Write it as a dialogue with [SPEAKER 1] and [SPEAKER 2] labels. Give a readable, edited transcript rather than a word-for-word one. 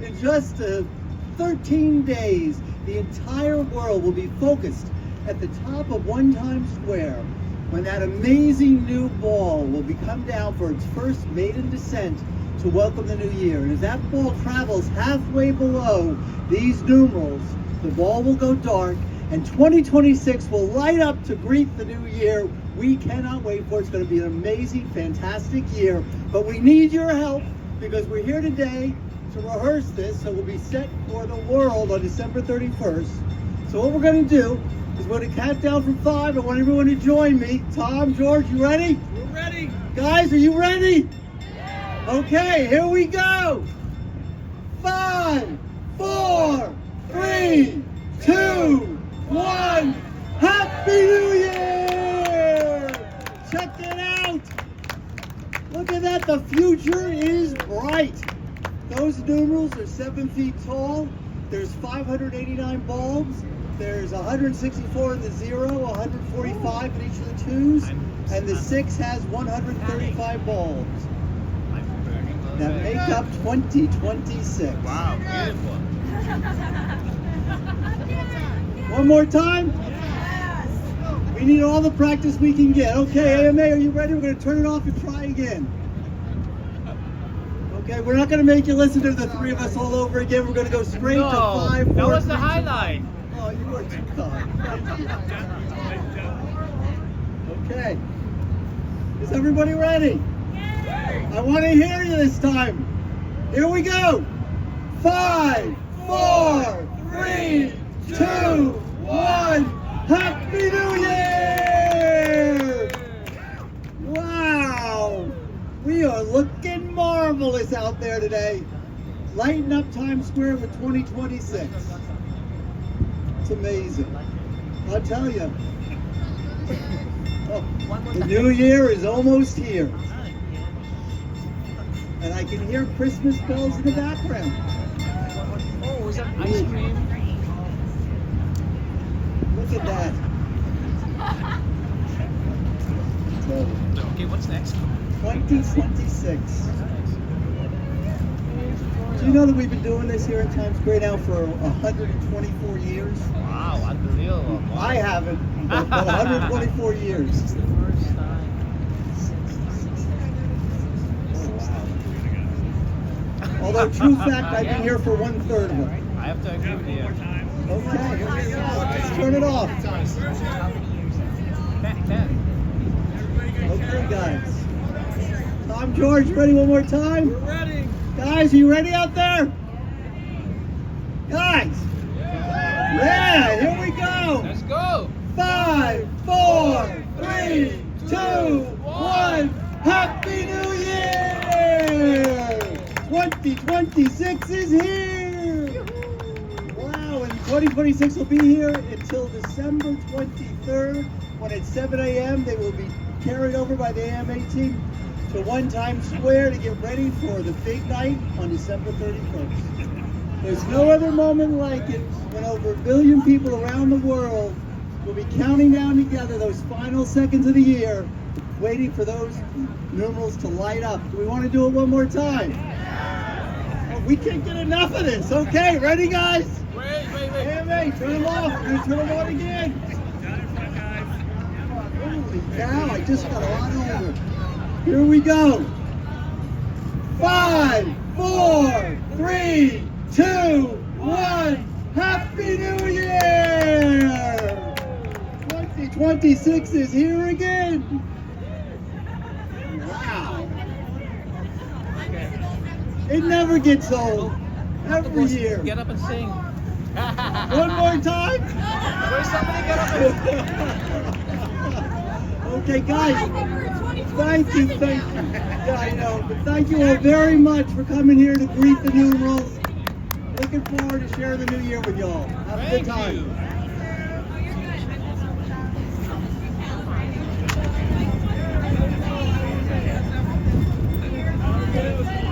[SPEAKER 1] In just 13 days, the entire world will be focused at the top of One Times Square when that amazing new ball will be come down for its first maiden descent to welcome the new year. And as that ball travels halfway below these numerals, the ball will go dark and 2026 will light up to greet the new year. We cannot wait for it. It's going to be an amazing, fantastic year. But we need your help because we're here today to rehearse this, so we'll be set for the world on December 31st. So what we're going to do is we're going to count down from 5. I want everyone to join me. Tom, George, you ready?
[SPEAKER 2] We're ready.
[SPEAKER 1] Guys, are you ready? Okay, here we go. 5, 4, 3, 2, 1. Happy New Year! Check it out. Look at that. The future is bright. Those numerals are 7 feet tall. There's 589 bulbs. There's 164 in the 0, 145 in each of the 2s, and the 6 has 135 bulbs that make up 2026.
[SPEAKER 2] Wow, beautiful.
[SPEAKER 1] One more time? We need all the practice we can get. Okay, AMA, are you ready? We're going to turn it off and try again. Okay, we're not going to make you listen to the 3 of us all over again. We're going to go straight to 5, 4,
[SPEAKER 2] that was
[SPEAKER 1] 3,
[SPEAKER 2] the
[SPEAKER 1] 2.
[SPEAKER 2] highlight.
[SPEAKER 1] Oh, you were too kind. Okay. Is everybody ready? I want to hear you this time. Here we go. 5, 4, 3, 2, 1. Happy New Year! Wow. We are looking marvelous out there today. Lighting up Times Square for 2026. It's amazing. I'll tell you. Oh, the new year is almost here. And I can hear Christmas bells in the background.
[SPEAKER 2] Oh, is that ice cream?
[SPEAKER 1] Look at that. So,
[SPEAKER 2] Okay, what's next?
[SPEAKER 1] 2026. Do you know that we've been doing this here in Times Square now for 124 years?
[SPEAKER 2] Wow, unbelievable. Wow.
[SPEAKER 1] I haven't, but 124 years. Although, true fact, I've been here for 1/3 of it.
[SPEAKER 2] I have to agree with you.
[SPEAKER 1] Okay, here we go. Let's turn it off.
[SPEAKER 2] 10.
[SPEAKER 1] Okay, guys. Tom, George, ready one more time?
[SPEAKER 2] We're ready.
[SPEAKER 1] Guys, are you ready out there? Guys! Yeah, here we go!
[SPEAKER 2] Let's go.
[SPEAKER 1] 5, 4, 3, 2, 1. Happy New Year! 2026 is here! Wow, and 2026 will be here until December 23rd, when at 7 a.m. they will be carried over by the AMA team to One Times Square to get ready for the big night on December 31st. There's no other moment like it when over 1 billion people around the world will be counting down together those final seconds of the year, waiting for those numerals to light up. Do we want to do it one more time? Oh, we can't get enough of this. Okay, ready, guys?
[SPEAKER 2] Wait.
[SPEAKER 1] AMA, turn them off. We're going to turn them on again. Holy cow, I just got a lot older. Here we go. 5, 4, 3, 2, 1. Happy New Year! 2026 is here again. Wow. It never gets old. Every year.
[SPEAKER 2] Get up and sing.
[SPEAKER 1] One more time.
[SPEAKER 2] Where's somebody get up and
[SPEAKER 1] Okay, guys. Thank you. Yeah, I know. But thank you all very much for coming here to greet the numerals. Looking forward to sharing the new year with y'all. Have a good time.
[SPEAKER 2] Thank you.